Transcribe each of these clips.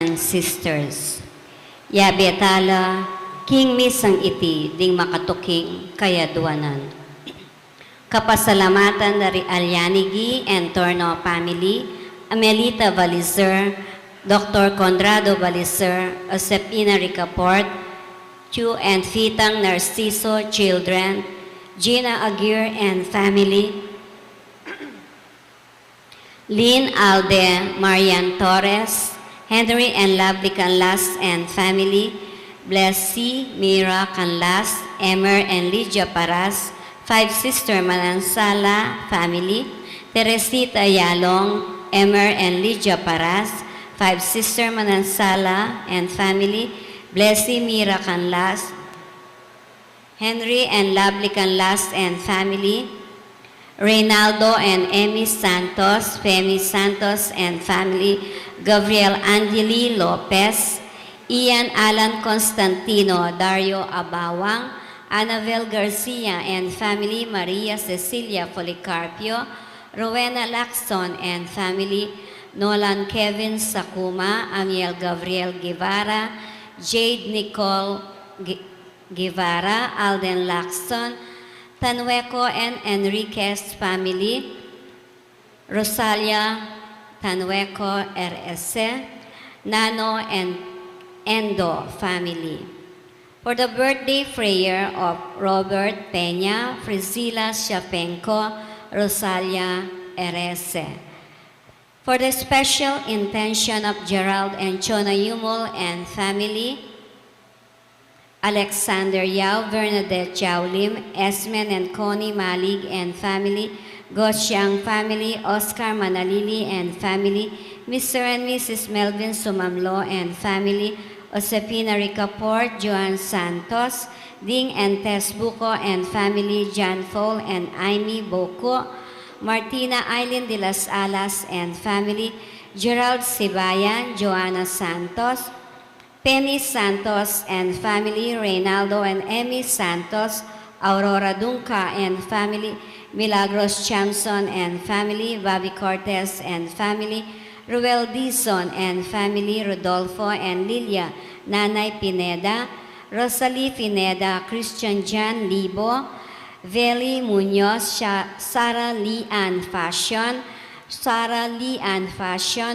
and sisters. Yabetala, king misang iti, ding makatuking kayaduanan. Kapasalamatan dari Alyanigi and Torno family, Amelita Valizer, Dr. Conrado Valizer, Josepina Ricaport, Chu and Fitang Narciso children, Gina Aguirre and family, Lynn Alde, Marian Torres, Henry and Lovely Canlas and family, Blessy, Mira Canlas, Emer and Lydia Paras, Five Sister Manansala family, Teresita Yalong, Emer and Lydia Paras, Five Sister Manansala and family, Blessy, Mira Canlas, Henry and Lovely Canlas and family, Reynaldo and Emmy Santos, Femi Santos and family, Gabriel Angeli Lopez, Ian Alan Constantino, Dario Abawang, Annabel Garcia and family, Maria Cecilia Policarpio, Rowena Lacson and family, Nolan Kevin Sakuma, Amiel Gabriel Guevara, Jade Nicole Guevara, Alden Lacson, Tanueco and Enriquez family, Rosalia Tanueco RS, Nano and Endo family. For the birthday prayer of Robert Peña, Frizila Shapenko, Rosalia RS. For the special intention of Gerald and Chona Yumul and family, Alexander Yao, Bernadette Yao Lim, Esmen and Connie Malig and family, Gosyang family, Oscar Manalili and family, Mr. and Mrs. Melvin Sumamlo and family, Josepina Ricaport, Joan Santos, Ding and Tess Buco and family, John Fol and Amy Boko, Martina Eileen de las Alas and family, Gerald Sibayan, Joanna Santos, Penny Santos and family, Reynaldo and Emmy Santos, Aurora Dunca and family, Milagros Chamson and family, Bobby Cortez and family, Ruel Dizon and family, Rodolfo and Lilia, Nanay Pineda, Rosalie Pineda, Christian Jan Libo, Veli Munoz, Sarah Lian Fashion,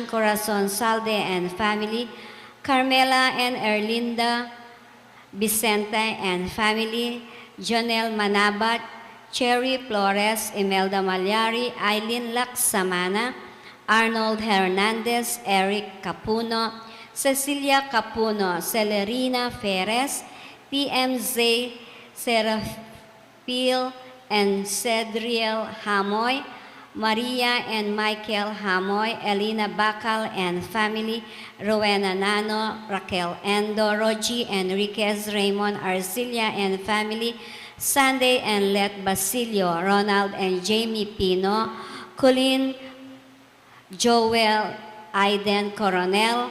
Corazon Salde and family, Carmela and Erlinda Vicente and family, Jonel Manabat, Cherry Flores, Imelda Malyari, Eileen Laksamana, Arnold Hernandez, Eric Capuno, Cecilia Capuno, Celerina Ferez, TMZ, Serafil and Cedriel Hamoy, Maria and Michael Hamoy, Elena Bacal and family, Rowena Nano, Raquel Endo, Rogi Enriquez, Raymond Arcilia and family, Sunday and Let Basilio, Ronald and Jamie Pino, Colin, Joel, Aiden Coronel,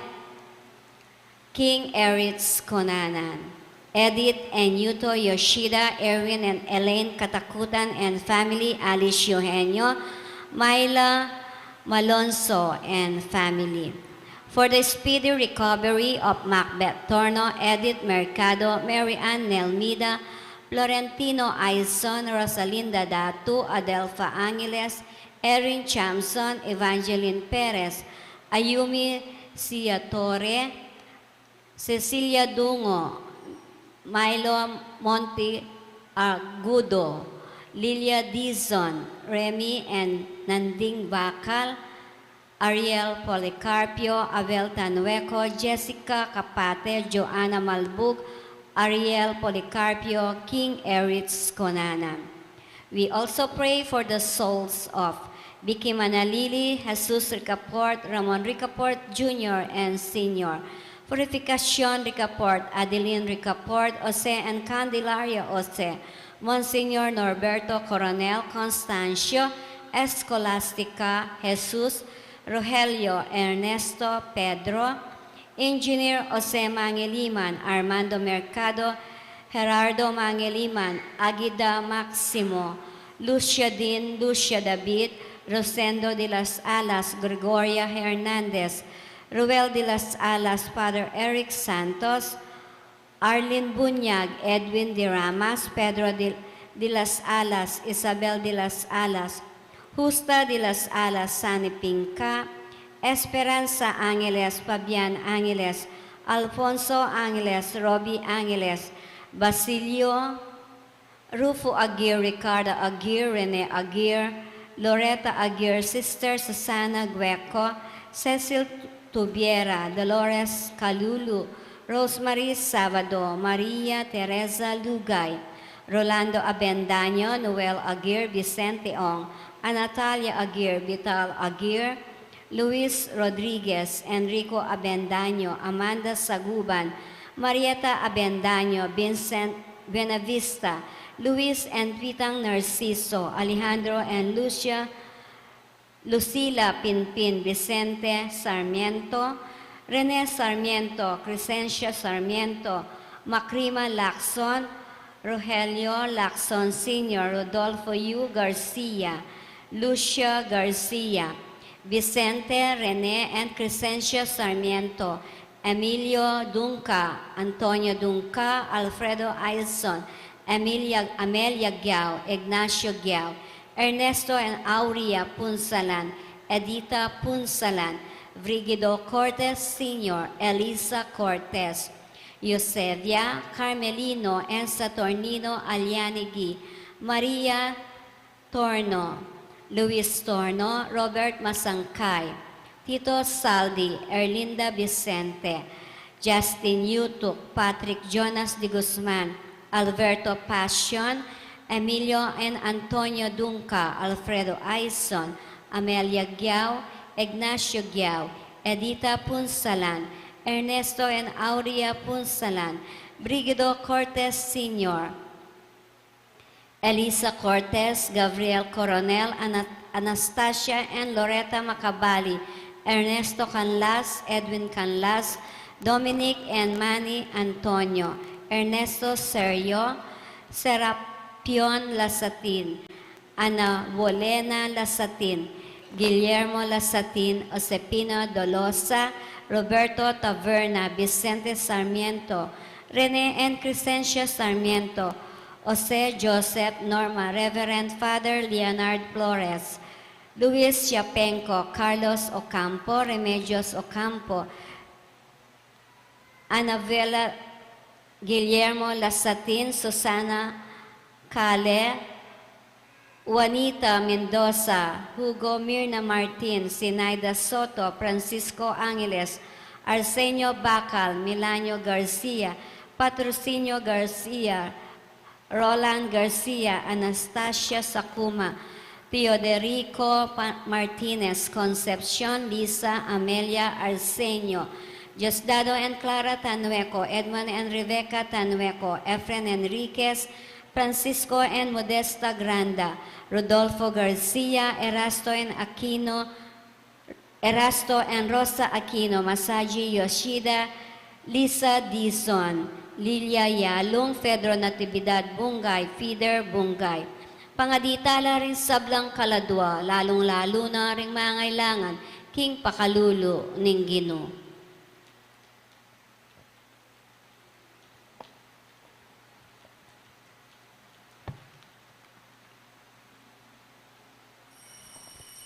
King Eritz Konanan, Edith and Yuto Yoshida, Erwin and Elaine Katakutan and family, Alice Eugenio, Myla Malonzo and family. For the speedy recovery of Macbeth Torno, Edith Mercado, Mary Ann Nelmida, Florentino Aison, Rosalinda Datu, Adelfa Angeles, Erin Chamson, Evangeline Perez, Ayumi Ciatore, Cecilia Dungo, Milo Monte Argudo, Lilia Dizon, Remy and Nanding Bakal, Ariel Policarpio, Abel Tanueco, Jessica Capate, Joanna Malbug, Ariel Policarpio, King Eritz Konanan. We also pray for the souls of Vicky Manalili, Jesus Ricaport, Ramon Ricaport Jr. and Sr., Purificacion Ricaport, Adeline Ricaport, Jose and Candelaria Jose, Monsignor Norberto Coronel, Constancio, Escolastica, Jesus, Rogelio, Ernesto, Pedro, Engineer Jose Mangeliman, Armando Mercado, Gerardo Mangeliman, Agida Maximo, Lucia Din, Lucia David, Rosendo de las Alas, Gregoria Hernandez, Ruel de las Alas, Father Eric Santos, Arlene Bunyag, Edwin de Ramas, Pedro de las Alas, Isabel de las Alas, Justa de las Alas, Sani Pinca, Esperanza Angeles, Fabian Angeles, Alfonso Angeles, Robbie Angeles, Basilio, Rufo Aguirre, Ricardo Aguirre, Rene Aguirre, Loretta Aguirre, Sister Susana Gueco, Cecil Tubiera, Dolores Calulu, Rosemary Sabado, Maria Teresa Lugay, Rolando Abendaño, Noel Aguirre, Vicente Ong, Anatalia Aguirre, Vital Aguirre, Luis Rodriguez, Enrico Abendaño, Amanda Saguban, Marieta Abendaño, Vincent Benavista, Luis and Vitang Narciso, Alejandro and Lucila Pinpin, Vicente Sarmiento, Rene Sarmiento, Crescencia Sarmiento, Macrima Lacson, Rogelio Lacson Sr., Rodolfo U. Garcia, Lucia Garcia, Vicente Rene and Crescencia Sarmiento, Emilio Dunca, Antonio Dunca, Alfredo Ailson, Amelia Giao, Ignacio Giao, Ernesto and Aurea Punsalan, Edita Punsalan, Brigido Cortez Sr., Elisa Cortez, Eusebia Carmelino and Saturnino Alianigi, Maria Torno, Luis Torno, Robert Masangkay, Tito Saldi, Erlinda Vicente, Justin Yutuk, Patrick Jonas de Guzman, Alberto Passion, Emilio and Antonio Dunca, Alfredo Aison, Amelia Giao, Ignacio Giao, Edita Punsalan, Ernesto and Aurea Punsalan, Brigido Cortez Sr., Elisa Cortez, Gabriel Coronel, Anastasia and Loretta Macabali, Ernesto Canlas, Edwin Canlas, Dominic and Manny Antonio, Ernesto Sergio, Serapion Lasatin, Ana Bolena Lasatin, Guillermo Lasatin, Josepino Dolosa, Roberto Taverna, Vicente Sarmiento, Rene and Crescencia Sarmiento, Jose Joseph Norma, Reverend Father Leonard Flores, Luis Chapenco, Carlos Ocampo, Remedios Ocampo, Anabela Guillermo Lasatin, Susana Cale, Juanita Mendoza, Hugo Mirna Martin, Sinaida Soto, Francisco Angeles, Arsenio Bacal, Milanio Garcia, Patrocinio Garcia, Roland Garcia, Anastasia Sakuma, Teoderico Martinez, Concepcion Lisa Amelia Arsenio, Diosdado and Clara Tanueco, Edmond and Rebecca Tanueco, Efren Enriquez, Francisco and Modesta Granda, Rodolfo Garcia, Erasto and Rosa Aquino, Masaji Yoshida, Lisa Dizon, Lilia Yalong, Pedro Natividad Bungay, Feeder Bungay. Pangaditala rin sablang kaladwa, lalong-lalo na rin mangailangan, King Pakalulu ning Ginoo.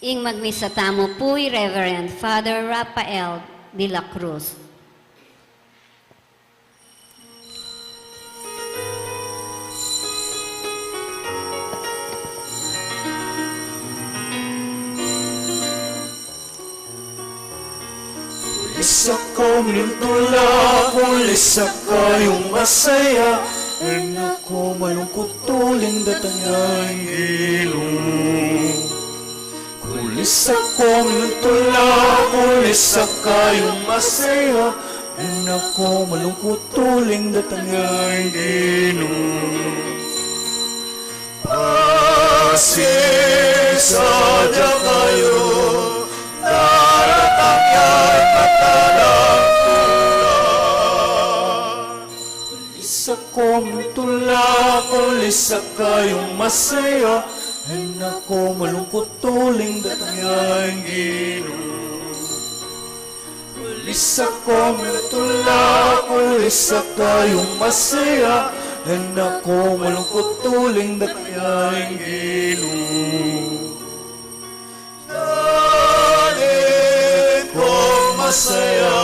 Ing magmisa tamo pu'y Reverend Father Rafael de la Cruz. Pulis ako minutula, pulis ako yung masaya, and ako malungkot tuling datang ilong. Pulis ako minutula, pulis ako yung masaya, and ako malungkot tuling datang ilong. Pasisada kayo, daratang yan matalang tulang. Pulis ako minutula, pulis ako yung masaya, and ako malungkot tuling datang yan Ginoo. Ulisa kong tulak, ulisa kayong masaya, and ako malungkot tuling dakayaing Ginoo. Dalit kong masaya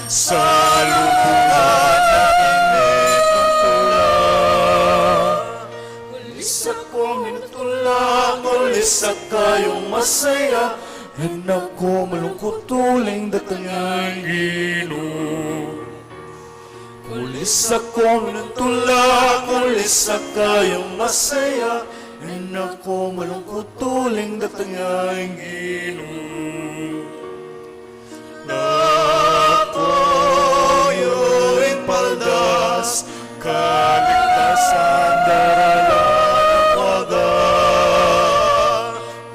sa lubugan na initong tulak. Ulisa kong tulak, ulisa kayong masaya, and ako malungkot tuling dakayaing Ginoo. Ulisa kong tulak, ulisa kayong masaya, and ako malungkot tuling dakayaing Ginoo. Nakoyo'y paldas, kaligtasan daralan waga.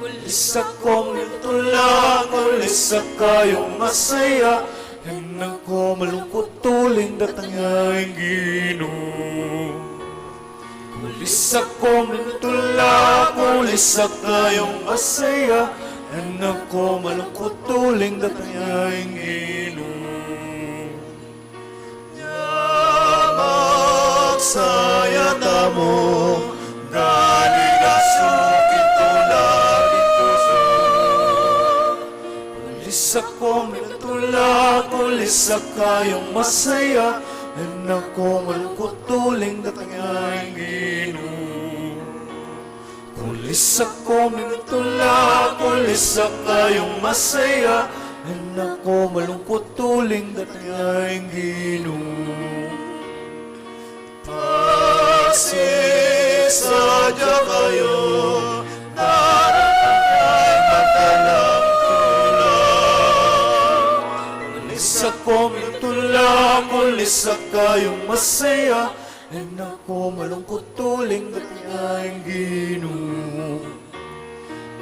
Ulisa kong tulak, ulisa kayong masaya, and ako malungkot tuling dakayaing Ginoo. Ulisa kong tulak, ulisa kayong masaya, and ako malungkot tuling dakayaing Ginoo. Magsaya tamo, galigasok itulak puso. Ulisa kong tulak, ulisa kayong masaya, and ako malungkot tuling dakayaing Ginoo. Ulisa kong tulak, ulisa kayong masaya, and ako malungkot tuling dakayaing Ginoo. Pagsisadya kayo, darating matalang tulak. Ulisa kong tulak, ulisa kayong masaya, and ako malungkot tuling dakayaing Ginoo.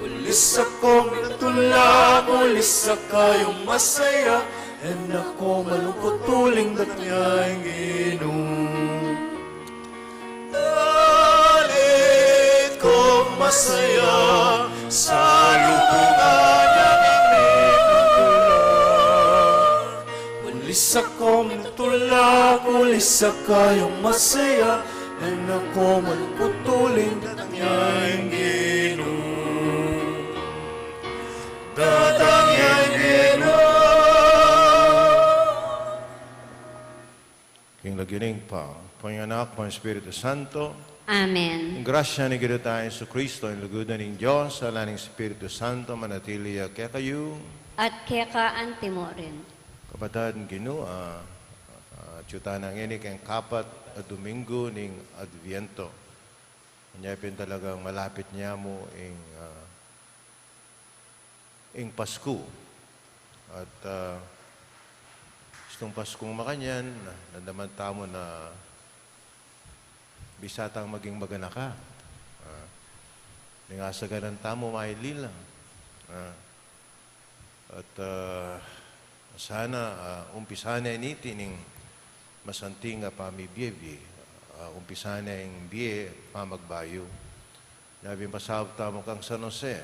Ulisa kong tulak, ulisa kayong masaya, and ako malungkot tuling dakayaing Ginoo. Dalit kong masaya sa lubugan niyang initong tulak. Ulisa kong tulak, ulisa kayong masaya, and ako malungkot tuling dakayaing Ginoo. Dakayaing Ginoo. King lagining pa, Panganak, Pang Espiritu Santo, Amen. ang grasya ni Ginoong tayo sa Kristo, ang lugudan ng Diyos, sa laning Espiritu Santo, manatili kaya kayo, At kekaan timorin. kapatid Ginoo, tiyuta ng inik ang kapat at Domingo ng Adviento. Kanya pin talagang malapit niya mo ing Pasko. At itong Paskong makanyan, nandaman tamo na bisatang maging magana ka. Ningasaganan tamo mailila. At sana umpisana initi ning masanting pamibiyebye. Umpisana yung biye pamagbayo. Nabing pasawag tamo kang San Jose.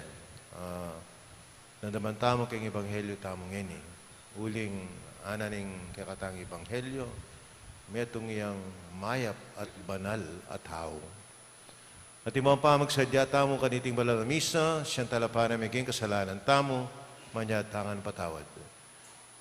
Nandaman tamo kang Ebanghelyo tamo ngini. Uling ananing kakatang Ebanghelyo, metong iyang mayap at banal at hao. At imong pamagsadya tamo kaniting balal na misa, siyang talapana maging kasalanan tamo, manyatangan patawad.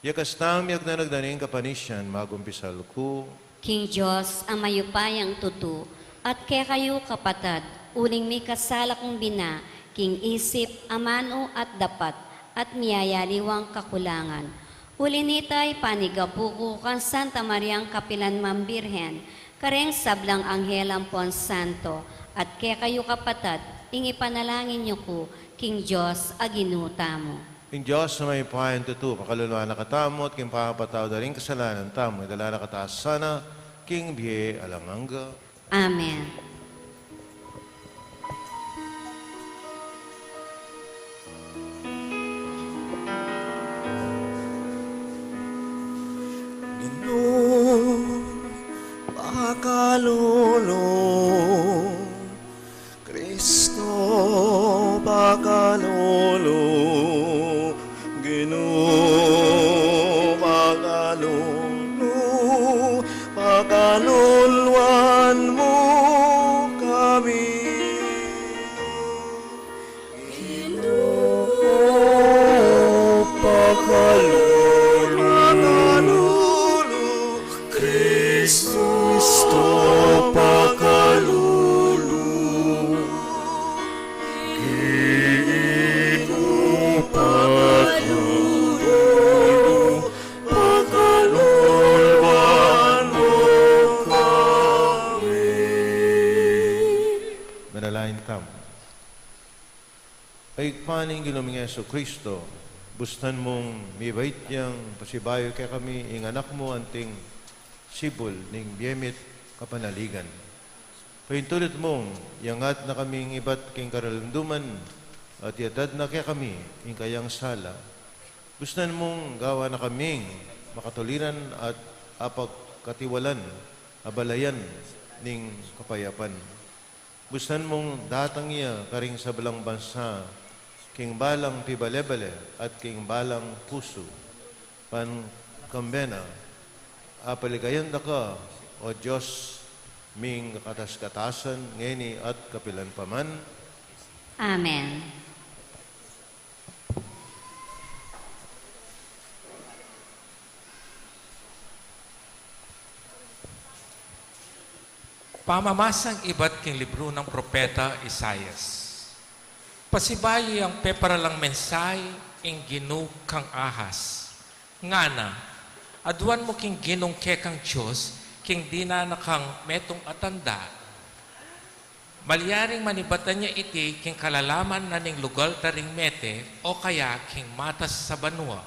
Yakas tamyag na nagdaning kapanisyan, magumpisal ko, King Diyos, ang mayupayang tutu, at kaya kayo kapatad, uling may kasala kong bina, king isip, amano at dapat, at miyayaliwang kakulangan. Ulinitay panigapuko kan Santa Mariang Kapilan Mambirhen, kareng sablang Anghelang Pon Santo, at kaya kayo kapatad, ingipanalangin niyo ko, King Diyos, aginuta mo. King Diyos na may pahayan tutu, pakaluluan na katamo at king pakapataw da rin kasalanan tamo, idala na kataas sana, king biye alanganga. Amen. Bakalolo, Kristo Bakalolo, Ginoo paning ginuming Yesu Kristo, bustan mong mibait yang pasibayo kay kami, ing anak mo anting sibol ning biyemit kapanaligan. Pahintulit mong, yangat na kaming ibat king karalanduman, at yatad na kay kami, ing kayang sala. Bustan mong gawa na kaming makatuliran at apagkatiwalan, abalayan ning kapayapan. Bustan mong datang iya karing sa balang bansa, king balang pibalebale at king balang puso. Pan kambena, apaligayan da ka, o Diyos, ming katas-katasan, ngeni at kapilan paman. Amen. Pamamasang iba't king libro ng propeta Isaias. Pasibayo ang peparalang mensay ing ginu kang ahas. Ngana, aduan mo king ginong kekang Diyos, king dinanakang metong atanda. Malyaring manibatan niya iti king kalalaman na ning lugal taring mete o kaya king matas sa banwa.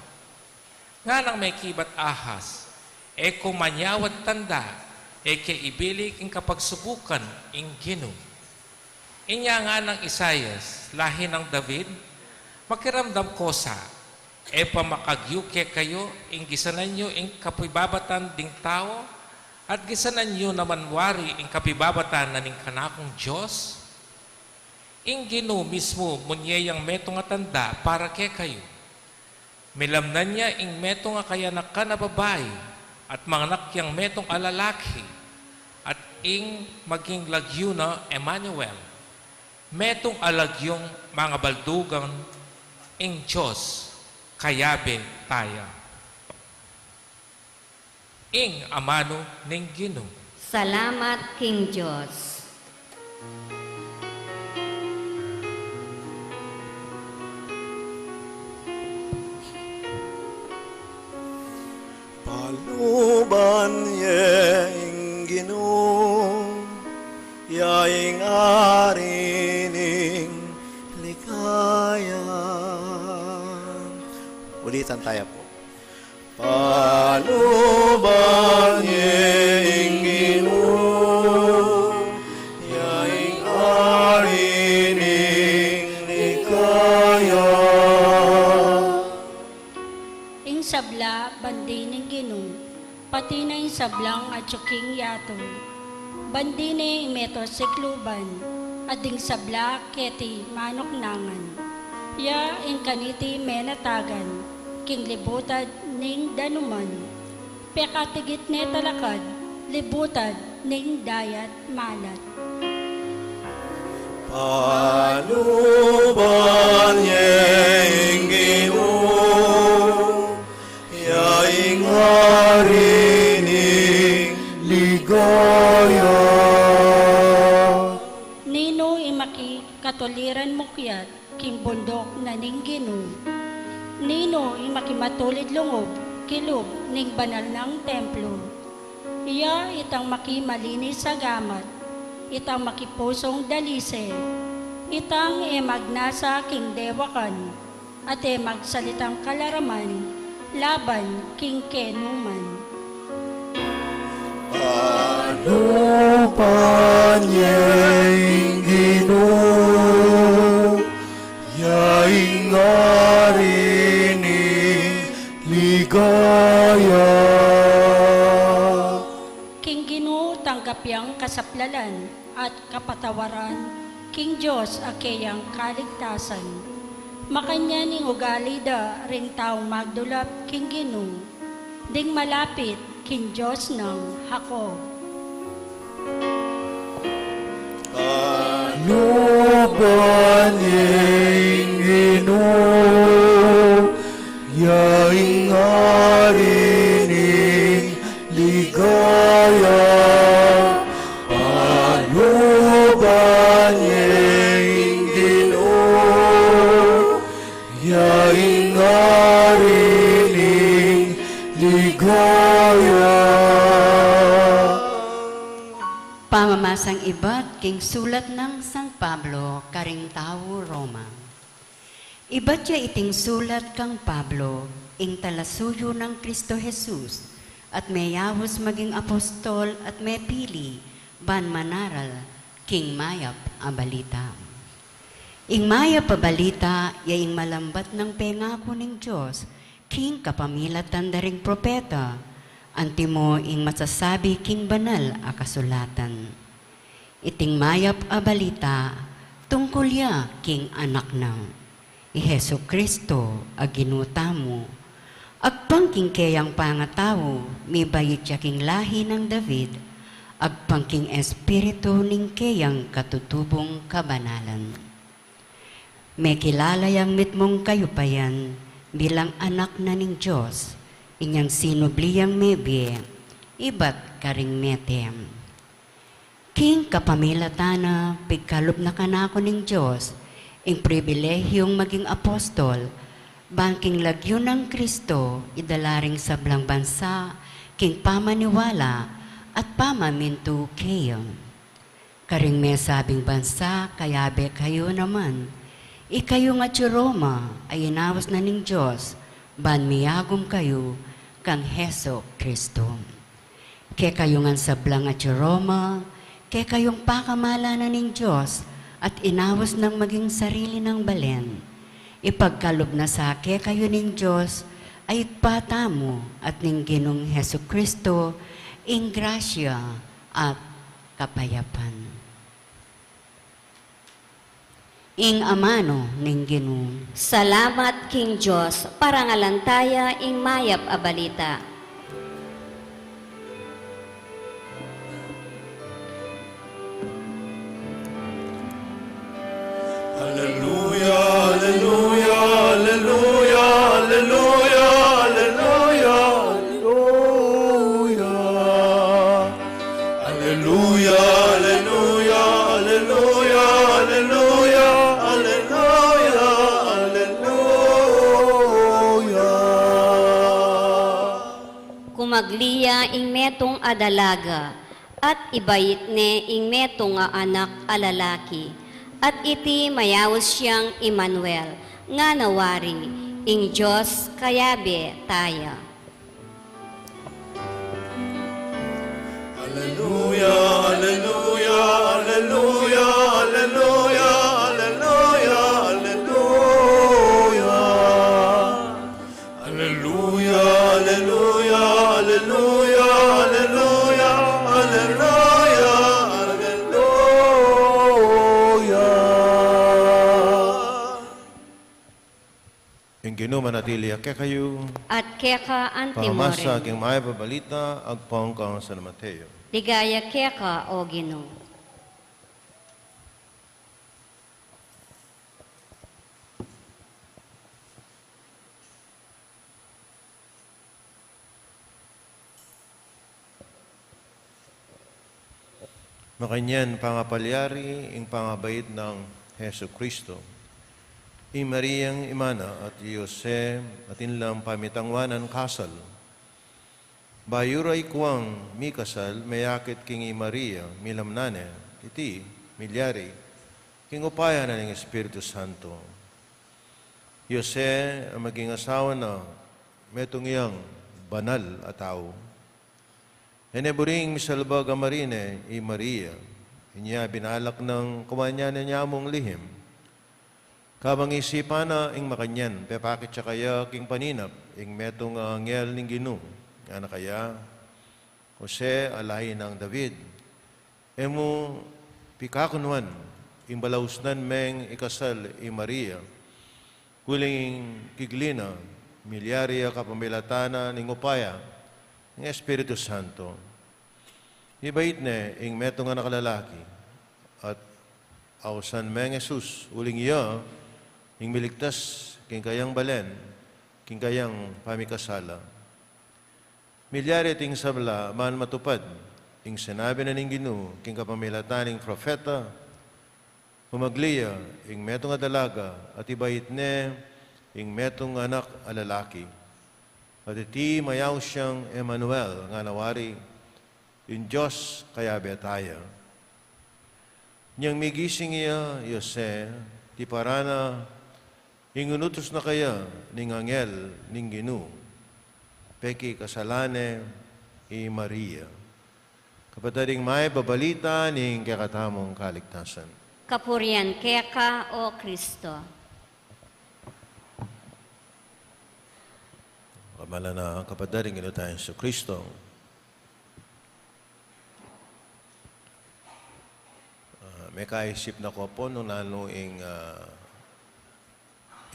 Nga nang may kibat ahas, e kumanyawat tanda, e kay ibilig ing kapagsubukan ing ginu. Inya nga ng Isaias, lahi ng David, makiramdam ko sa, e pamakagyuke kayo, ing gisanan nyo ing kapibabatan ding tao, at gisanan nyo naman wari ing kapibabatan na ning kanakong Diyos. Ing ginu mismo munyeyang metong atanda para ke kayo. Milamnan niya ing metong kaya nakanababay, at manganak yang metong alalaki, at ing maging lagyo na Emmanuel, metong alagyong mga baldugan, ing Diyos, kayabe taya. Ing amano ning Gino. Salamat, King Diyos. Paluban yang Ginoo, yaing arining likaya. Ulitan tayo po. Paluban yang Ginoo, yaing arining likaya. Ing sabla, bandining ginong, pati na ing sablang at tsuking yato. Bandine ing meto sikluban, ading sabla keti manok nangan. Ya ing kaniti menatagan, king libutad ning danuman. Pekatigit ne talakad, libutad ning dayat malat. Paluban yang Ginoo, yaing harining ligaya. Nino imaki katuliran mo kiyat, king bundok na ning Ginoo. Nino imaki matulid lungob, kilub ning banal ng templo. Iya itang maki malinis sa gamat, itang makipusong dalise, itang magnasa king dewakan, at magsalitang kalaraman, laban king kenuman. Paluban yang Ginoo, yaing harining ligaya. King Ginoo tanggap yang kasaplalan at kapatawaran, King Diyos akeyang kaligtasan. Makanya ning ugali da ring taong magdulap King Ginoo, ding malapit King Diyos ng Hako. Paluban yang Ginoo, yaing harining ligaya. Paluban yang Ginoo, yaing harining ligaya. Pamamasang iba't king sulat ng San Pablo, karing tao Roma. Iba't ya iting sulat kang Pablo, ing talasuyo ng Kristo Jesus, at mayawos maging apostol at may pili, ban manaral, king mayap a balita. Ing mayap a balita, yaing malambat ng pengako ng Diyos, king kapamilatan daring propeta, antimo ing masasabi king banal a kasulatan. Iting mayap a balita, tungkol ya king anak na. Hesu Kristo aginuta mo. Agpangking kayang pangatawo, may bayit siya king lahi ng David, agpangking espiritu ning kayang katutubong kabanalan. May kilala yang mitmong kayo pa yan, bilang anak na ning Diyos, inyang sinubliyang mebye, iba't karing metem. King kapamilatana, pigkalup na kanako ning Diyos, ing pribilehyong maging apostol, bangking lagyo ng Kristo, idalaring sablang bansa, king pamaniwala, at pamaminto kayo. Karing may sabing bansa, kayabe kayo naman, ikayo nga Roma, ay inawas na ning Diyos, ban miyagom kayo, kang Heso Kristo. Kaya kayo nga sablang at Roma, kaya kayong pakamala na ning Diyos, at inawas ng maging sarili ng balen. Ipagkalob na sa kayo ning Diyos, ay patamo at ning Ginong Heso Kristo, ing grasya at kapayapan. Ing amano ning Ginong. Salamat King Diyos, parangalantaya ing mayap a balita. Hallelujah, hallelujah, hallelujah, hallelujah, hallelujah, hallelujah. Hallelujah, hallelujah, hallelujah, hallelujah, hallelujah, hallelujah. Kumagliya ing metong adalaga, at ibayit ne ing metong nga anak alalaki. At iti mayawos siyang Emmanuel, nga nawari, ing Diyos kayabe taya. Hallelujah, hallelujah, hallelujah, hallelujah, hallelujah, hallelujah. Hallelujah, hallelujah, hallelujah, hallelujah, hallelujah, hallelujah. Ing Ginoo manatili kaya kayo, At keka pamasa antimoren, king maya pabalita, agpang kang San Mateo. ligaya keka o Ginoo. Makanyan pangapalyari, ing pangabait ng Heso Kristo. I Mariang Imana at Yose at inlang pamitangwanan kasal. Bayuray kuwang mi kasal, mayakit king i Maria, milamnane, iti, milyari, king upaya na ng Espiritu Santo. Yose ang maging asawa na metong iyang banal at tao. Eneburing misalbag amarine i Maria, inya binalak ng kumanyan niya mong lihim. Kabang isipan na ing makanyan, pepakit siya kaya king paninap, ing metong ngel ning Ginoo. Nga na kaya, Jose alay ng David. Emo pikakunwan, ing balausnan meng ikasal i Maria, huling kiglina, milyarya kapamilatana ning upaya, ng Espiritu Santo. Ibait ne, ing metong nga nakalalaki, at ausan meng Jesus, uling iya, ing miligtas, king kayang balen, king kayang pamikasala. Milyari ting sabla, man matupad, ing sinabi na ning Ginoo, king kapamilataning profeta, pumagliya, ing metong nga dalaga, at ibait ne, ing metong anak alalaki. At iti mayaw siyang Emmanuel, nga nawari, in Diyos kaya betaya. Niyang migising iya, Yose, ti parana, Ingunutos na kaya ning angel ning Ginoo, peki kasalane i Maria. Kapatading may babalita ning kakatamong kaligtasan. Kapurian keka o Kristo. Kamala na kapatading ino tayo sa Kristo. May kaisip na ko po nung nano ing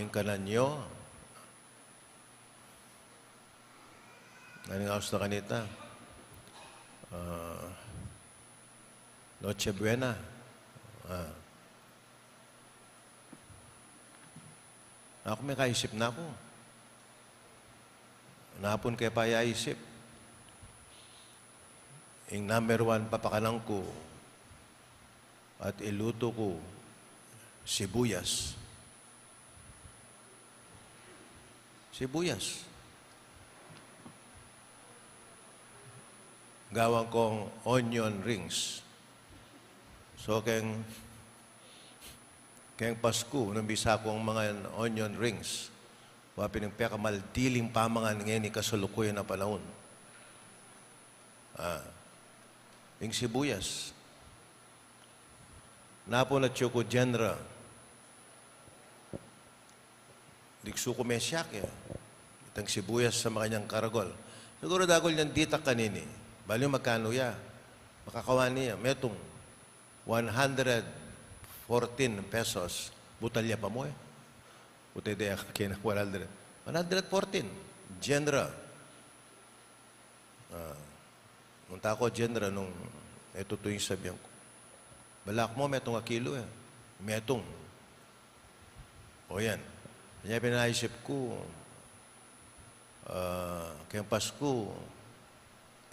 kananyo. Naningaos na kanita. Noche Buena. Ako may kaisip na ako. Napon kaya pa yaisip. Yung number 1 papakanang ko at iluto ko sibuyas. Sibuyas. Gawang kong onion rings. So, keng Pasko, nang bisa kong mga onion rings, wapin ng pekamaldiling pamangan ngayon ni kasulukuyan na panahon. Yung sibuyas. Napo na Choco Genera. Diksu ko may siyak ya. Itang sibuyas sa mga kanyang karagol. Siguro dagol niyang dita kanini. Bali magkano ya? Makakawan niya. Metong 114 pesos. Butalya pa mo eh. Buta ideya kaya 100. 114. Genera. Munta ko Genera nung ito yung sabihan ko. Balak mo, metong a kilo eh. Metong. O yan. Kanya pinaisip ko, kayang Pasko,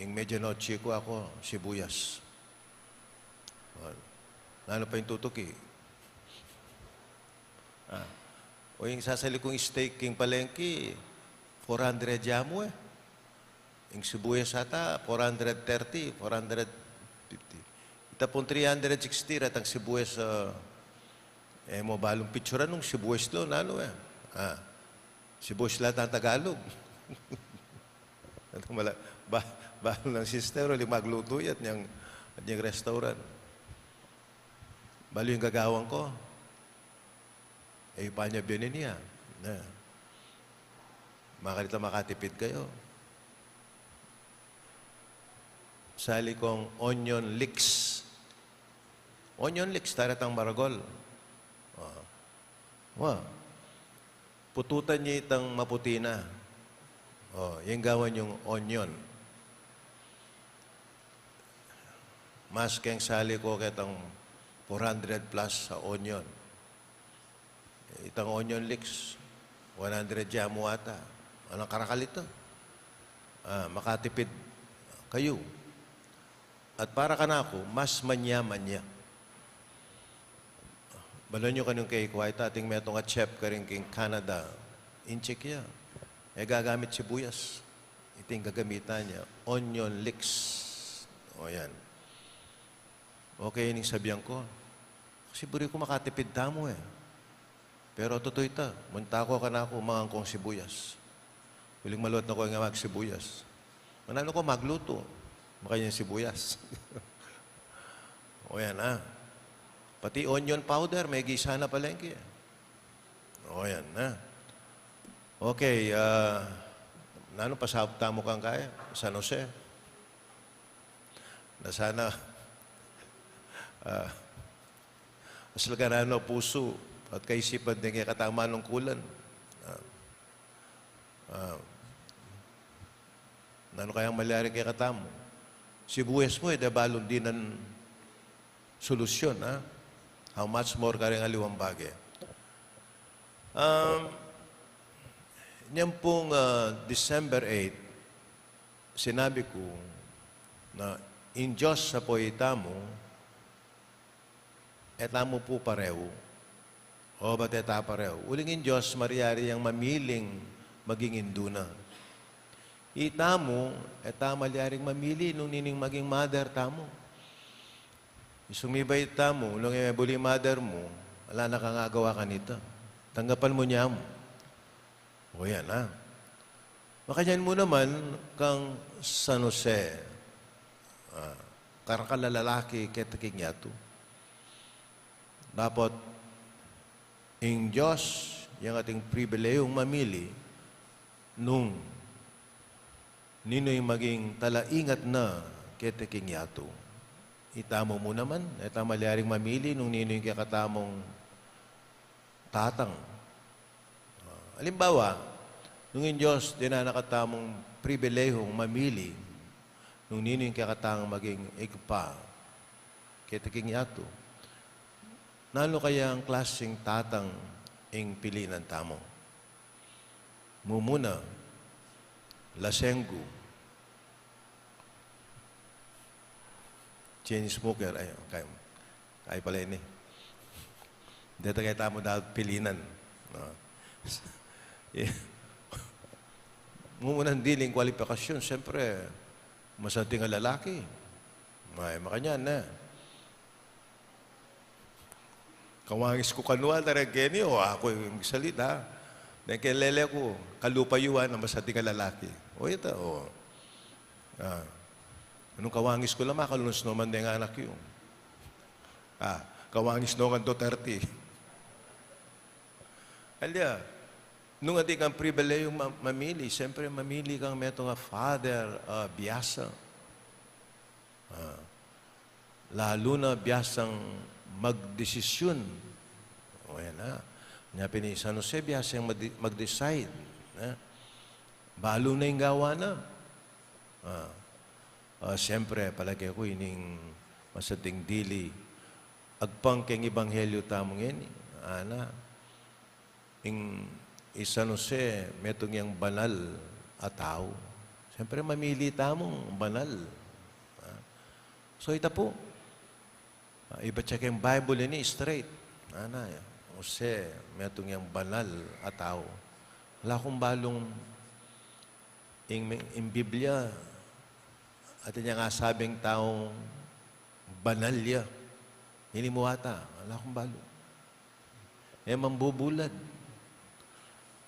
yung medianoche ko ako, sibuyas. Ano pa yung tutuki? O yung sasali kong steak king palengke, 400 jamo eh. Yung sibuyas ata, 430, 450. Ita pong 360 at ang sibuyas mo balong picture nung sibuyas lo, nalo eh. Sibuyas lahat ang Tagalog. Balong ng sister, ulit magluto at niyang restaurant. Balo yung gagawang ko. Pa niya binin niya. Makalita makatipid kayo. Sali kong onion leeks. Onion leeks, taratang maragol. Pututan niya itang maputi na. Yung gawan yung onion. Mas keng sali ko kitang 400 plus sa onion. Itang onion leeks, 100 jamo ata. Anong karakal ito? Makatipid kayo. At para ka na ako, mas manya-manya. Balon nyo kanyung kay Kuwaita, ating metong at chef ka rin king Canada. Incheck ya. Gagamit sibuyas. Ito yung gagamitan niya. Onion leeks. O yan. Okay, yung sabihan ko. Kasi buri ko makatipid tamo eh. Pero totoo ito. Munta ko ka na ako, mga kong sibuyas. Huling maluot na ko nga magsibuyas. Manalo ko magluto. Makanya sibuyas. O yan Pati onion powder, may gisa na palengke. O yan Okay, nano pasabta mo kang kaya? San Jose. Na sana aslagarano puso at kaisipan din kaya katama ng kulan. Nano kayang malyari kaya katamo? Sibuyas mo balon din ng solusyon, How much more ka rin aliwang bagay. Yan pong December 8, sinabi ko na in Diyos sa po itamo, etamo po pareho. O ba't eta pareho? Uling in Diyos, mariyari ang mamiling maging induna. Itamo, eta malyaring mamili nung nining maging mother tamo. Sumibay tamo, nung buli mother mo, wala na kang agawa ka nito. tanggapan mo niya mo. O yan, ha? Makanyan mo naman kang San Jose, karang kalalalaki ketaking yato. Dapat, ang Diyos, yung ating pribilehong mamili, nung nino'y maging talaingat na ketaking yato. Itamo mo naman, ito malyaring mamili nung nino'y kakatamong tatang. Halimbawa, nung yung Diyos, di na nakatamong pribilehong mamili, nung nino'y kakatamong maging igpa, ketaking yato. Nalo kaya ang klaseng tatang ing pilinan tamo? Mumuna, lasenggu, chain smoker, ay, kaya pala ini. Dito kaya tamo dapat pilinan. Mumunang diling kwalifikasyon, siyempre, masating ang lalaki. May makanyan na. Kawangis ko kanwa, tarageni, o ako yung salita. Dahil kilele ko, kalupayuan ang masating ang lalaki. O ito, o. Anong kawangis ko lang, makalunos naman din ang anak yun. Kawangis naman to 30. Alya, nung ating kang pribilehong mamili, siyempre mamili kang meto nga father, biyasa. Lalo na biyasang magdesisyon. O yan na. Nga ni San Jose, biyasang mag-decide. Balo na yung gawa na. Siyempre, palagi ako ining masating dili. Agpang keng ebanghelyo tamong yan. Ana, ing San Jose, metong yung banal at tao. Siyempre, mamili tamong banal. So, ita po. Iba check yung Bible ini straight. Ana, Jose, metong yung banal at tao. Wala akong balong in Biblia at niya nga sabing taong banal ya. Hindi mo ata. Wala akong balo. Mambubulad.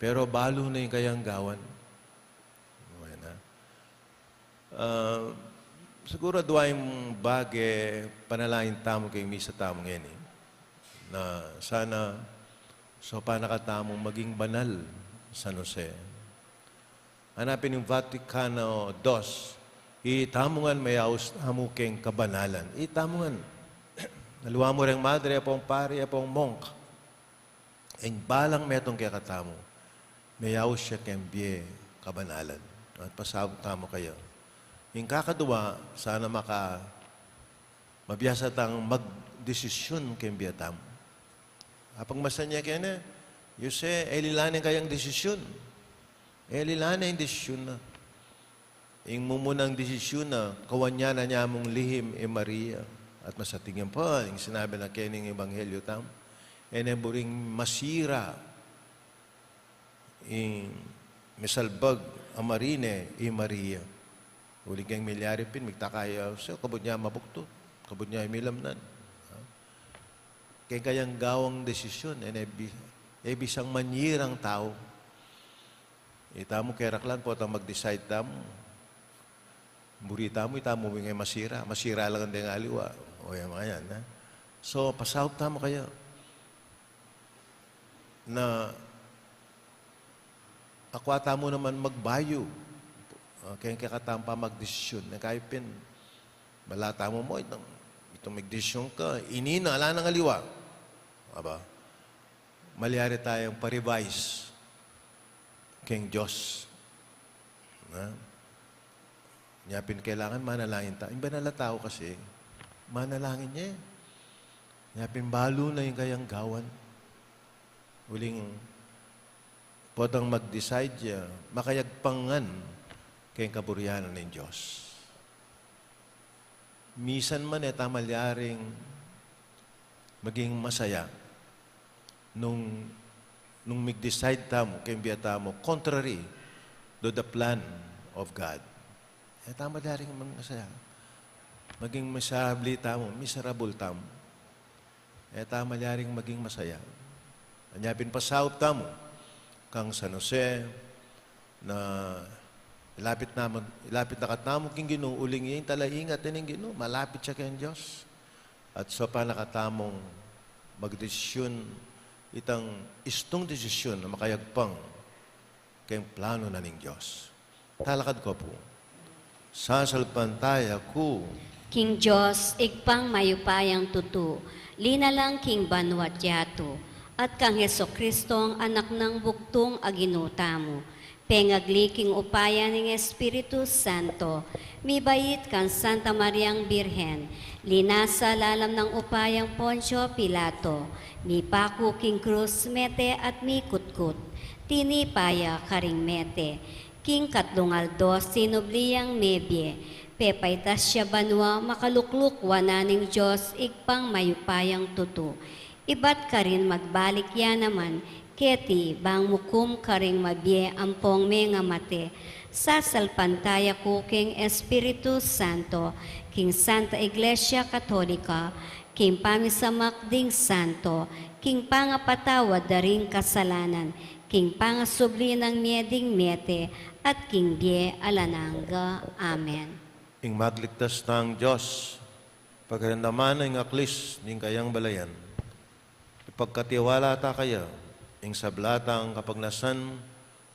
Pero balo na yung kayang gawan. Okay na. Siguro duwa yung bagay panalangin tamo kay misa tamong yan eh. Na sana so panakatamong maging banal San Jose. Hanapin yung Vaticano II, itamungan may aus hamukeng kabanalan. Itamungan. Naluwa mo rin madre, apong pari, apong monk. Ang balang metong kaya katamo, may aus siya kembye kabanalan. At pasabot tamo kayo. Yung kakadua, sana mabiyasa tang magdesisyon kembye tamo. Apang masanya kaya na, Yuse, elilanin kayang desisyon. Elilanin yung desisyon na. Yung mumunang desisyon na, kawanya na niya mong lihim Maria. At masatingin pa, yung sinabi na kening Ebanghelyo tam, buring masira, yung misalbag amarine Maria. Uling kang milyari pin, migtakaya siya, kabod niya mabukto, kabod niya milamnan. Kaya kayang gawang desisyon, bisang manyirang tao. Itamo keraklan po itang mag-decide tamo. Burita mo, itamo mo ngay masira. Masira lang ang aliwa. O yan mga yan. Ha? So, pasahop tamo kayo. Na akwata mo naman magbayo. Kaya kakatang pa magdesisyon. Nakaipin. Malata mo itong magdesisyon ka. Inina, ala ng aliwa. Aba, malyari tayong pa-revise keng Diyos. Nyapin kailangan manalangin tayo. Yung banal na tao kasi, manalangin niya. Nyapin balo na yung kayang gawan. Uling podang mag-decide niya, makayagpangan kayong kaburyanan ng Diyos. Misan man tamalyaring maging masaya nung mag-decide tamo, kayong biyata mo, contrary to the plan of God. Tama daring masaya. Maging miserable tamo. Tama daring maging masaya. Anyapin pasaup tamo kang San Jose na ilapit na katamo king Ginoo uling yung talaingat ning Ginoo malapit siya kay Dios. At so pa nakatamong magdesisyon itang istong desisyon na makayagpang kayong plano na ning Dios. Talakad ko po. Sasalpantaya ko King Diyos, igpang mayupayang tutu, linalang King Banwat Yato, at kang Heso Kristo ang anak ng buktong aginutamo. Pengagli king upaya ng Espiritu Santo, mibayit kang Santa Mariang Birhen, linasa lalam ng upayang Poncio Pilato, mipaku king Cruz Mete at mikutkut, tinipaya karing Mete, king Katlungaldo sinubliyang nebye, pepaitas siya banwa makalukluk wananing Diyos igpang mayupayang tutu. Ibat ka rin magbalik ya naman, keti bang mukum ka ring mabye ampong mga mate. Sasalpantaya ko king Espiritu Santo, king Santa Iglesia Katolika, king pamisamak ding Santo, king pangapatawad daring kasalanan, king pangasubli ng mieding miete, at king bie alananga. Amen. ing magligtas ng Diyos, pagkarandaman ng aklis ning kayang balayan, ipagkatiwala ta kaya, ing sablatang kapagnasan,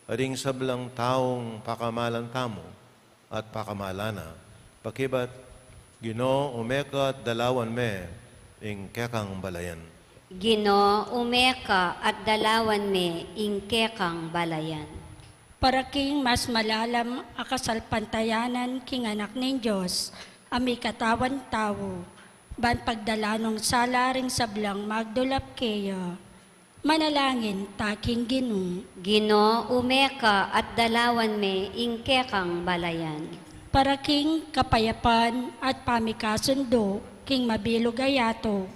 aring sablang taong pakamalan tamo, at pakamalana, pakibat, Ginoo umeka at dalawan me, ing kekang balayan. Ginoo umeka at dalawan me ing kekang balayan. Para king mas malalam akasalpantayanan king anak ng Diyos, ami katawan tao, ban pagdalanong salaring sablang magdulap keya. Manalangin taking Ginoo, Ginoo umeka at dalawan me ing kekang balayan. para king kapayapan at pamikasundo, king mabilog ayato,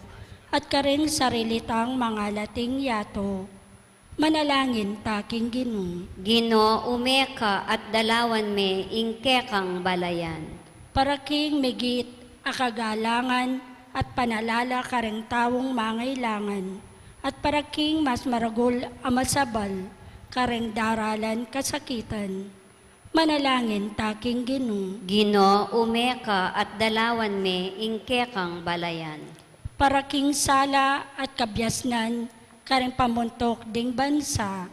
at karing sarilitang mga lating yato. Manalangin taking Ginoo, Ginoo umeka at dalawan me ing kekang balayan. para king migit akagalangan at panalala kareng tawong mangailangan, at para king mas maragol amasabal kareng daralan kasakitan. Manalangin taking Ginoo, Ginoo umeka at dalawan me ing kekang balayan. para king sala at kabyasnan kareng pamuntok ding bansa,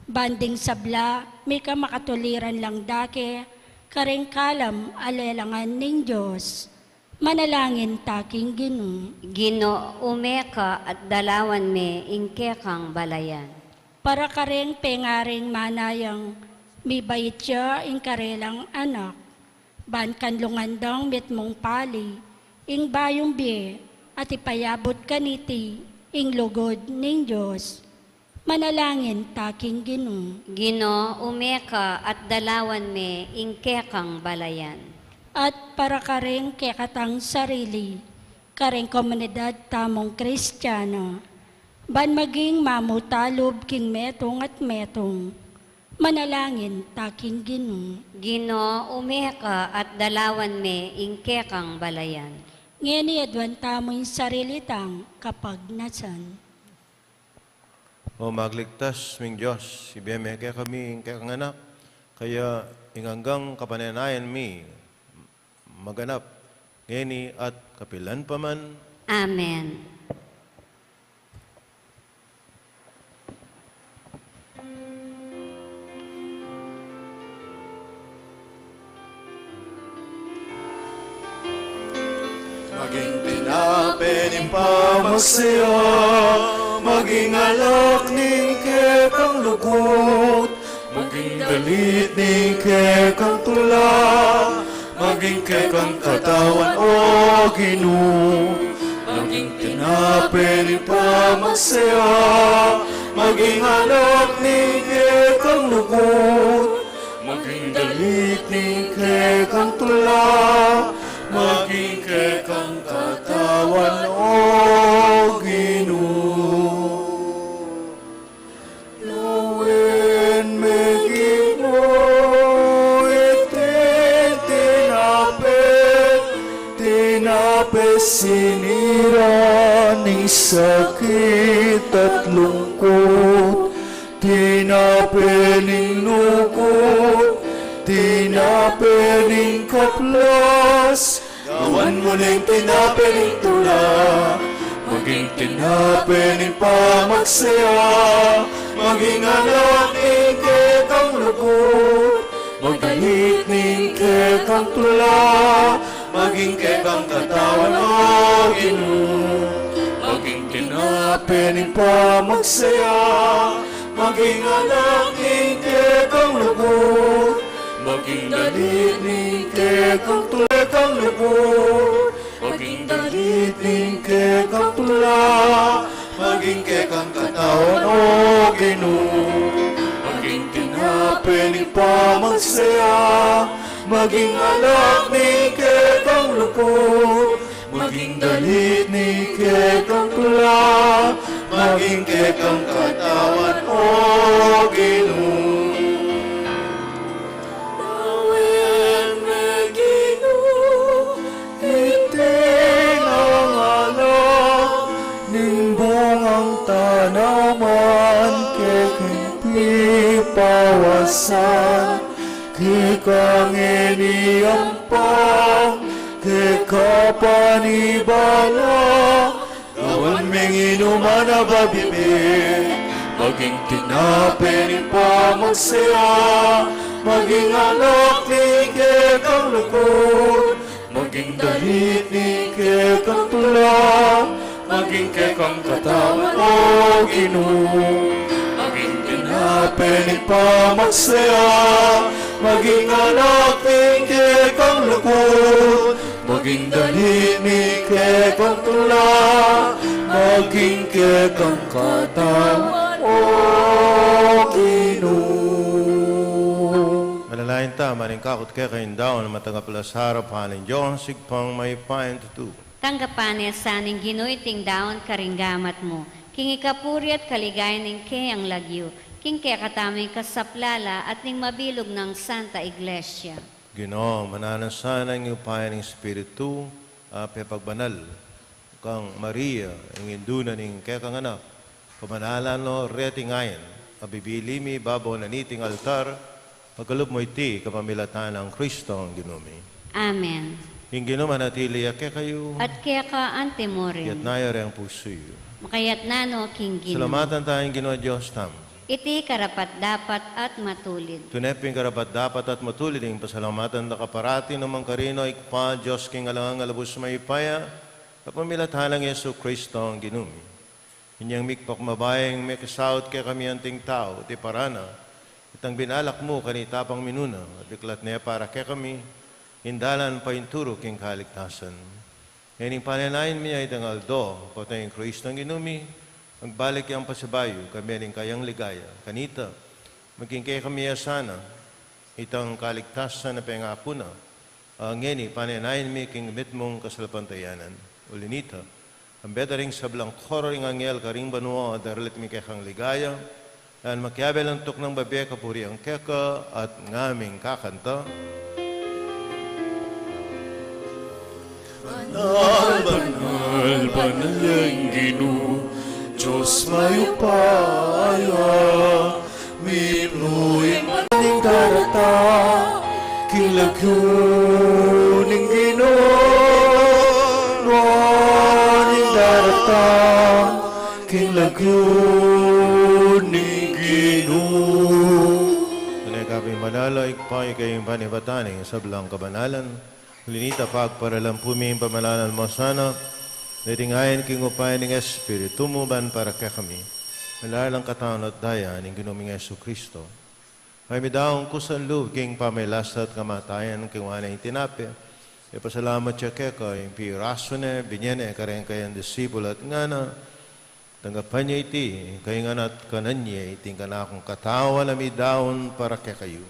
banding sabla may kamakatuliran lang dake kareng kalam alelangan ning Diyos. Manalangin taking Ginoo, Ginoo umeka at dalawan me ing kekang balayan. para kareng pengaring manayang mibait siya ing karelang anak, ban kanlungandang mitmong pali, ing bayong biye, at ipayabot kaniti, ing lugod ning Diyos. Manalangin taking Ginoo, Ginoo umeka at dalawan me ing kekang balayan. at para kareng kekatang sarili, kareng komunidad tamong Kristiyano, ban maging mamutalob king metong at metong. Manalangin taking Ginoo, Ginoo umeka at dalawan me ing kekang balayan. ngeni adwan tamo'y sarilitang kapag nasan. O magligtas ming Diyos, ibiyeme kaya kami kaya kang anak, kaya inganggang kapananayan mi, maganap, ngeni at kapilan paman, Amen. Maging pinapinimpa magsaya, maging alak ning kekang lugot, maging dalit ning kekang tula, maging kekang katawan o Ginoo. Maging pinapinimpa magsaya, maging alak ning kekang lugot, maging dalit ning kekang tula, maging kekang katawan o Ginoo. Luwen me Ginoo, itin tinape sinira ni sakit at lungkot. tinapiling kaplas, gawan mo ng tinapiling tula, maging tinapiling pamagsaya, maging anak ni kekang lukot, magalit ni kekang tula, maging kekang katawan o Ginoo, maging tinapiling pamagsaya, maging anak ni kekang lukot, maging dalit ni kekang tulekang lukot, maging dalit ni kekang tula, maging kekang katawan o Ginoo, maging tinapiling pamagsaya, maging anak ni kekang lukot, maging dalit ni kekang tula, maging kekang katawan o Ginoo. Nawen may Ginoo, iting ang alam, nimbong ang tanaman, kekimpi pawasan, kekang iniampang, kekapanibala, gawan ming inuman na babibig, maging tinapin pamagsaya, maging anak ni kekang lukot, maging dalit ni kekang tula, maging kekang katawan o Ginoo, maging tinapin pamagsaya, maging anak ni kekang lukot, maging dalit ni kekang tula, maging kekang katawan o Ginoo. Manalain ta, maning kakot kekain daw na matangaplas harap hanin Diyos, sigpang may pain tutu. Tanggapan niya sa ning Ginoo ting daon karinggamat mo. King ikapuri at kaligay ning kayang lagyo. King kaya katamay kasaplala at ning mabilog ng Santa Iglesia. Ginoo, mananasan ang upayan ng Espiritu, pepagbanal, kang Maria, ang induna ng kekang anak, pamanalan no retingayan, abibilimi babaw na niting altar, pagkalup mo iti, kapamilatan ng Kristo ang ginumi. Amen. Yung ginoo manatili ake kayo, At kaya ka yat antemorin. nayari ang pusoyo. Makayat nano King Ginoo. Salamatan tayong Ginoo Diyos tam. Iti karapat dapat at matulid. Tuneping karapat dapat at matulid ng pasalamatan na kaparati ng karino ikpa Diyos king alangang alabos may ipaya kapamilatalang Yesu Kristo ang ginumi. Inyang mikpak mabayang may kasaot kay kami anting tao ti parana itang binalak mo kanitapang minuna at diklat niya para kay kami hindalan pa inturo king kaligtasan. Ngayon pananayin niya itang aldo patay ang Kristo ang ginumi. Magbalik yung pasibayo, kami rin kayang ligaya. Kanita, maging kaya kami asana, itang kaligtasan na pangako na, ngeni, pananayin mi king mitmong kasalpantayanan. Ulinita, ang betaring sablang kororing angel karing banuo, daralit mi kayang ligaya, dan makiabel ang tuk ng babe kapuri ang keka at ngaming kakanta. Banal, banal, banal ang Ginoo, Diyos may upaya, mipluing maning darata, kilagyo ning Ginoo, maning darata, kilagyo ning Ginoo. Tunay kaping manalo, ikpay kayong panibataning sa blang kabanalan. Linita pagparalang puming pamalanan mo sana, natingayan king upay ng Espiritu mo ban para kay kami. Malalang katawan at daya ng ginuming Yesu Kristo. Ay midaong kusan loob king pamilasat kamatayan king wanay tinapi. Ipasalamat siya kay ka, yung piraso na, binyan karen kayang disipulo at nga na, tanggapan niya iti, kay nga na't kanan niya, iting ka na akong katawan na midaon para kay kayo.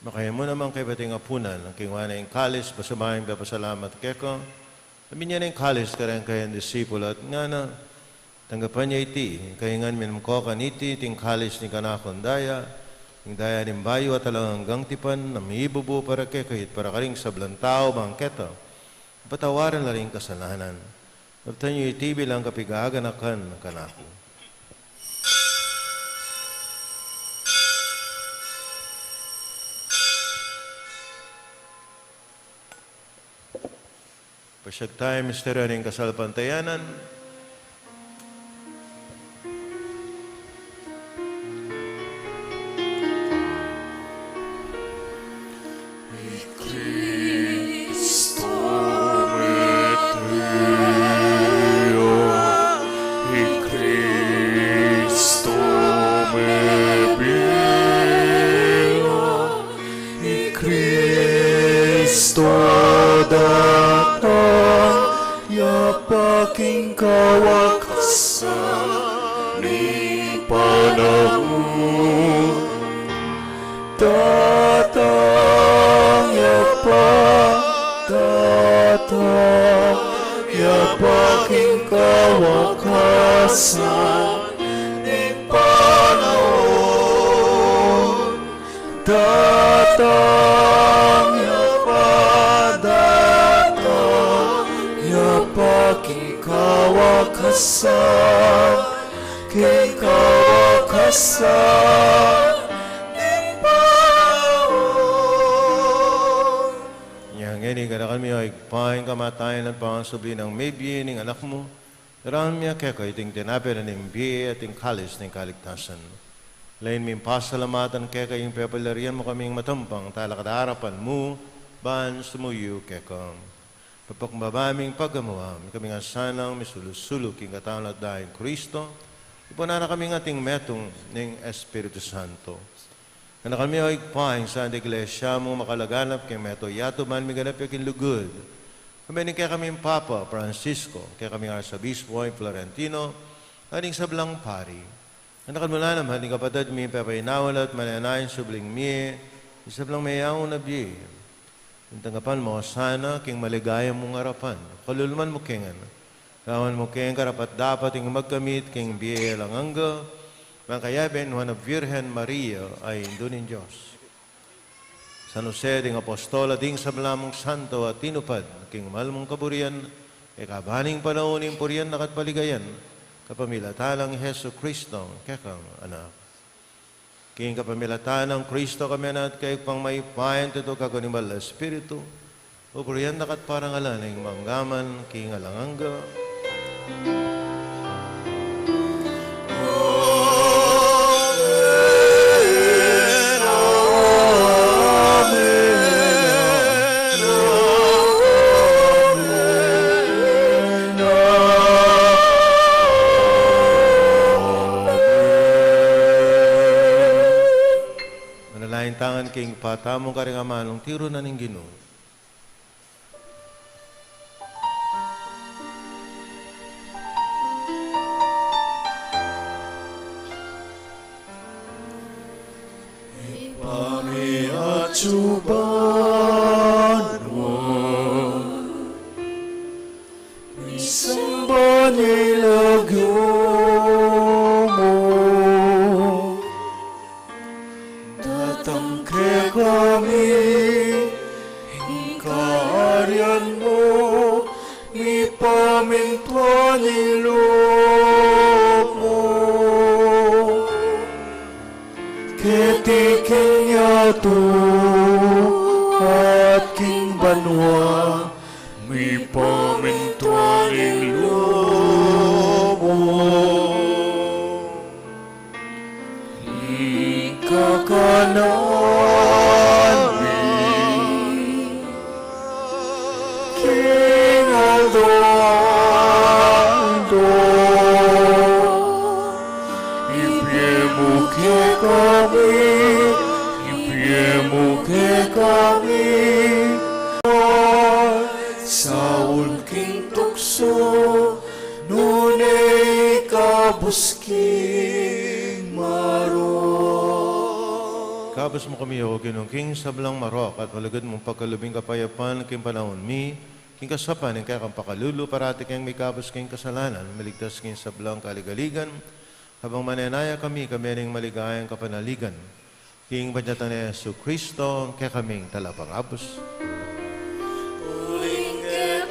Makaya mo naman kay bating apunan, ang kingwana yung kalis, basamayang bapasalamat keko. Sabi niya na yung kalis, karang kayang disipulo at nga na, tanggapan niya iti, kayangan minamko kaniti, ting kalis ni kanakon daya, yung daya ng bayo at alang hanggang tipan, na may ibubu para kekahit, para karing sablantao, bangketa. patawaran na rin kasalanan. Naptan niyo iti bilang kapigaganakan kanako. Pasyag tayo, misteryo ng kasalpantayanan. Cristo datang, yapaking kawakasan ni panahon. Datang, yapaking kawakasan ni panahon. Datang, yapaking kawakasan, king kawakasan ni panahon. Yang ini kada kami ay paing kamatayan at pangasubli ng maybe ng anak mo. Darang miya kaya kayo ting tinapin ng biye at ting kalis ng kaligtasan. Lain mi pasalamatan kaya kayong pepalarian mo kaming matampang talakadarapan mo, ban sumuyo kaya kam. Papakbabaming paggamuam, kami nga sanang misulusulok king katawan at dahil Kristo, ipunan na kami ating metong ng Espiritu Santo. Kana kami ay paing sa iglesia mo makalaganap kay meto yato man mi ganap yakin lugod. Kami ni kaya kami Papa Francisco, kaya kami Arsabispo ay Florentino, aning sablang pari. Anak mula naman, ni kapatid mi papainawal at mananayin subling mi, isablang mayaw na biye. Yung tanggapan mo, sana king maligaya mong harapan. Kalulman mo kingan. Kawan mo king karapat dapat ing magkamit king biye lang angga. Mangkayaben, Juan of Virgen Maria ay indunin Diyos. San Jose, ding apostola, ding sablamong santo at tinupad, king malmong kaburian, ikabaning panauning purian nakatpaligayan, kapamilatalang Heso Kristo, kekang anak. King kapamilatan ng Kristo kami na at kayo pang may payan tito kagunimal na Espiritu, upurian nakat parang alaning manggaman, king alanganga. Tangan king patamong karingamanong tiro na ning Ginoo. Pamiacuban mo, isamba nilagyo mo. Datang ke kami, hingkarian mo, mi pamintuan ilog mo. Ketiking yato at king banwa, mi pamintuan ilog mo. Kakanan King Aldo Ipiemu ke kami Saul King Tukso Nunay kabusking maro. Kabos mo kami o ginong king sablang marok at malagad mong pagkalubing kapayapan king panahon mi, king kasapan ng kaya kang pakalulu parati kang may kabos king kasalanan, maligtas king sablang kaligaligan, habang mananaya kami ning maligayang kapanaligan. King Banyatan ni Yesu Kristo, kaya kaming talapang abos. Uling ke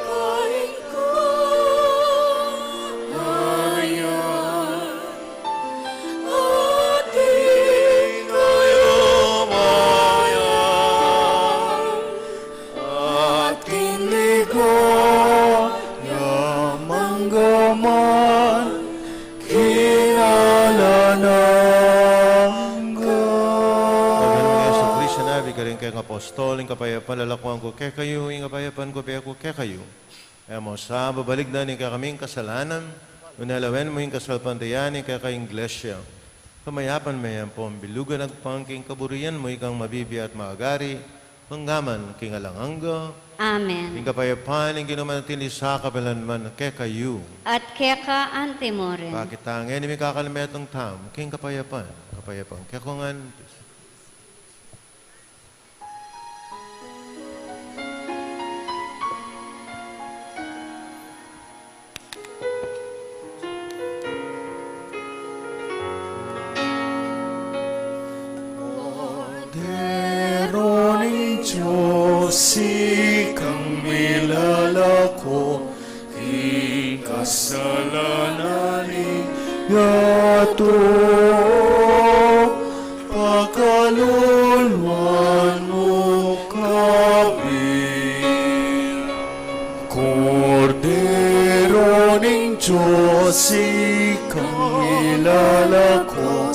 palalakuan ko kaya kayo, ing apayapan ko kaya ko kaya kayo. Kaya mo sa babalik na ni kaming kasalanan, unalawen mo yung kasalpantayan ni kaya kayong iglesia. Kamayapan mo yan po, ang bilugan at pangking kaburian mo ikang mabibi at maagari, manggaman king alangangga, Amen. ing kapayapan, ing ginumanatili sa kapalanman, kaya kayo. At keka antimoren. Bakit ang enemy kakalimetong tam, king kapayapan, kaya kongan. Deroning Diyos, ikang milalako, ikasalanan yato, pagkaluluan mo kami. Kordero ning Diyos, ikang milalako,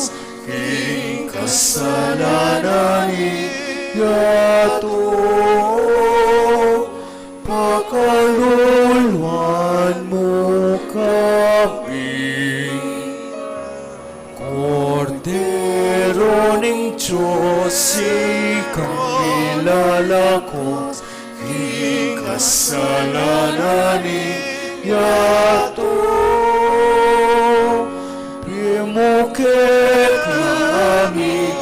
kasalanan yato, pagkaluluan mo kami. Kordero ning Diyos, ikang ilalako, kasalanan yato, pimuke kami,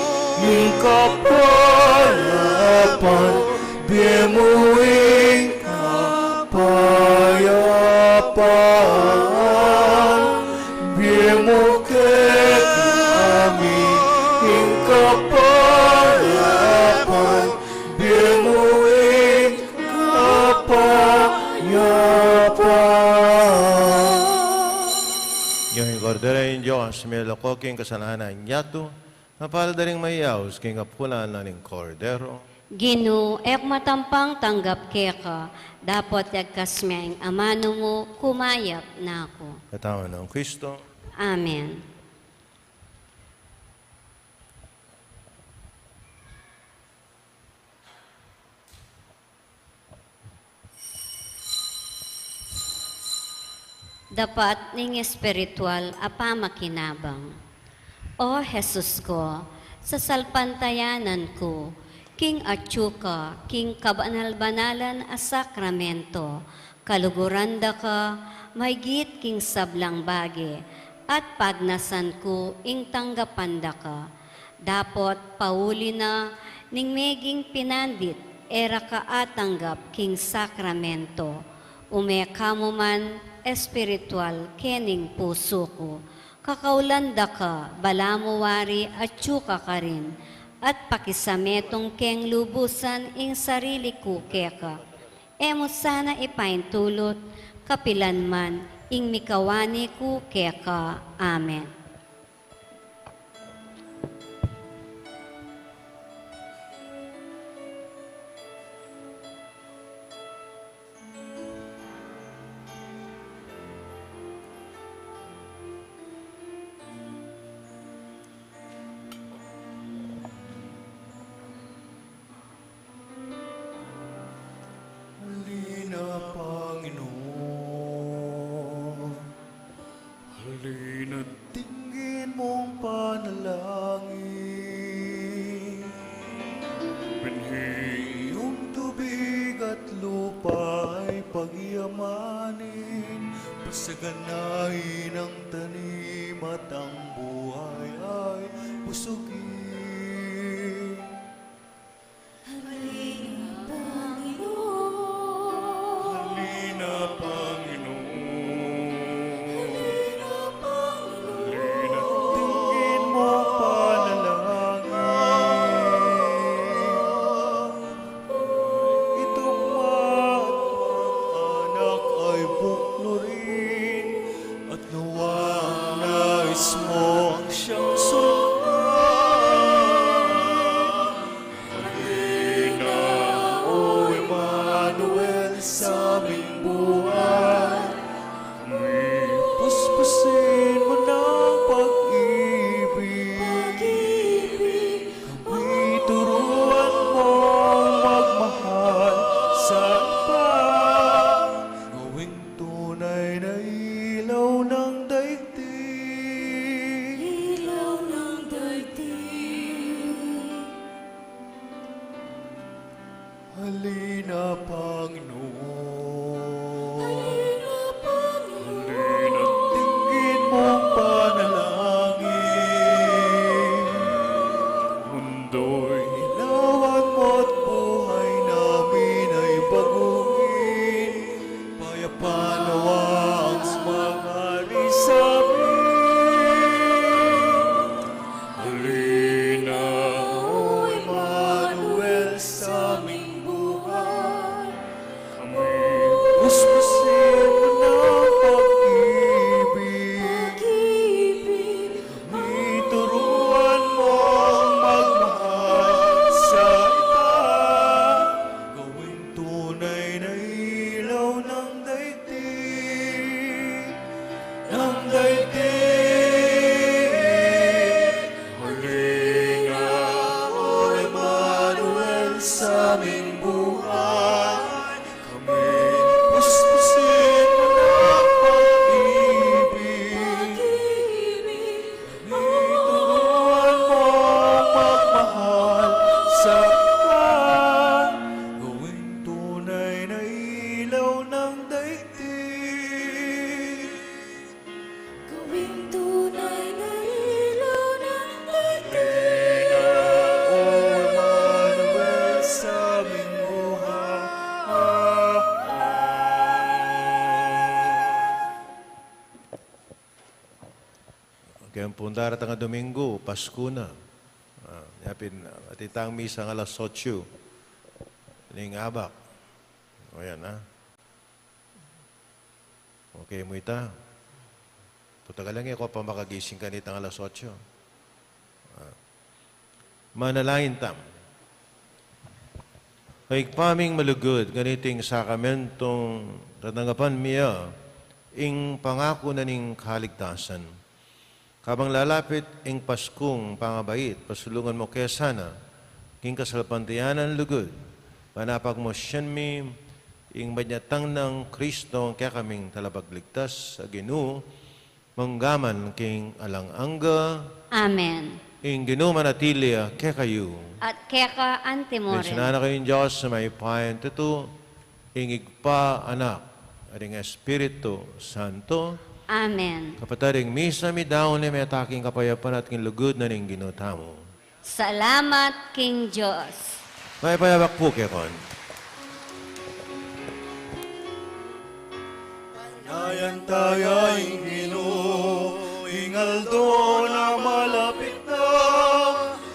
kapalapan, bimuing kapayapan, bimuke kami, kapalapan, bimuing kapayapan. Yung kordera yung Diyos, may lakoking kasalanan yato, napaladaring mayaws, king apulan na ning kordero. Ginu, ek matampang tanggap keka, dapat yagkasmeng amano mo, kumayap na ako. Katawan ng Kristo. Amen. Dapat ning espiritual apamakinabang. O Jesus ko, sa salpantayanan ko, king atsuka, king kabanal-banalan a sakramento, kaluguranda ka, mahigit king sablang bagi, at pagnasan ko, ing tanggapanda ka. Dapot pauli na, ning meging pinandit, era ka atanggap, king sakramento. Umeka mo man, espiritual, kening puso ko. Kakaulanda ka, bala mo wari at tsuka ka rin, at pakisametong keng lubusan ing sarili ko keka. Emo sana ipaintulot, kapilan man, ing mikawani ko keka. Amen. Halina, Panginoon. Halina, tingin mong panalangin. Binhi yung tubig at lupa ay pagyamanin. Pasaganahin ang tanim at ang buhay ay busugin. Halina, Panginoon. Halina, tingin mo panalangin. Itong anak ay buklurin, at nawa ang nais mo ang siyang sundan. Halina, O Emmanuel, sa aming buhay. Kami puspusin mo ng pag-ibig. Kami turuan mo magmahal. Kayapan nawang sumangari sa amin. Halina, O Emmanuel, sa aming buhay. Kami puspusin mo ng pag-ibig. Kami turuan mong magmahal sa iba. Gawing tunay na ilaw ng daigdig. Ng daigdig. Halina, O Emmanuel, sa aming buhay. Kami puspusin mo ng pag-ibig. Kami turuan mong magmahal sa iba. Gawing tunay na ilaw ng daigdig. Gawing tunay na ilaw ng daigdig. O Emmanuel, sa aming buhay. Kaya ang pundara nga Domingo, Pasko na. Yapin, atitang misa nga alas 8. Ning abak. O yan, ha? Okay mo ita. Puta ka lang ako pa makagising ka nitang alas 8. Manalain tam. Kaigpaming malugod, ganiting sakamentong tatanggapan miya, ing pangako na ning kaligtasan. Kabang lalapit ing Paskong pangabait, pasulungan mo kaya sana, king kasalpantiyanan lugod, panapag mo siyan mi, ing banyatang ng Kristo, kaya kaming talapagligtas sa Ginoo, manggaman king alang-angga, Amen. ing Ginoo manatilia, kaya kayo. At keka antemore. Sinana kayong Diyos sa may payan tuto, ing igpa anak, aring Espiritu Santo, Amen. kapataring misa mi daon ni may ataking kapayapan at kinlugod na ning ginutamo. Salamat, King Diyos. May payabak po kekon. Nayan-tayang Ginoo, ingaldo na malapit na.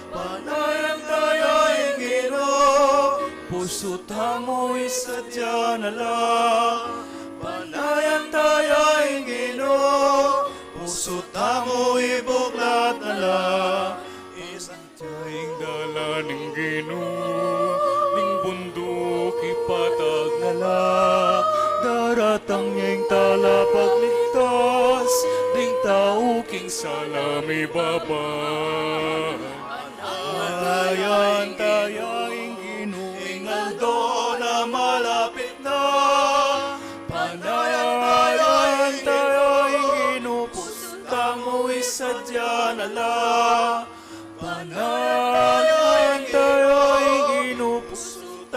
Panayan-tayang Ginoo, puso't hamoy sadya na lang. Panayan-tayang Ginoo, puso't hamoy buklat na lang. Isang tiyahing dala ng Ginoo, ning bundok ipatag na lang. Daratang niyang tala pagligtas, ding tao king salami baba. Panayan tayang Ginoo, ingaldo na malapit na. Panayan tayong Ginoo, puso't mo'y sadya na lang. Panayan tayong Ginoo, puso't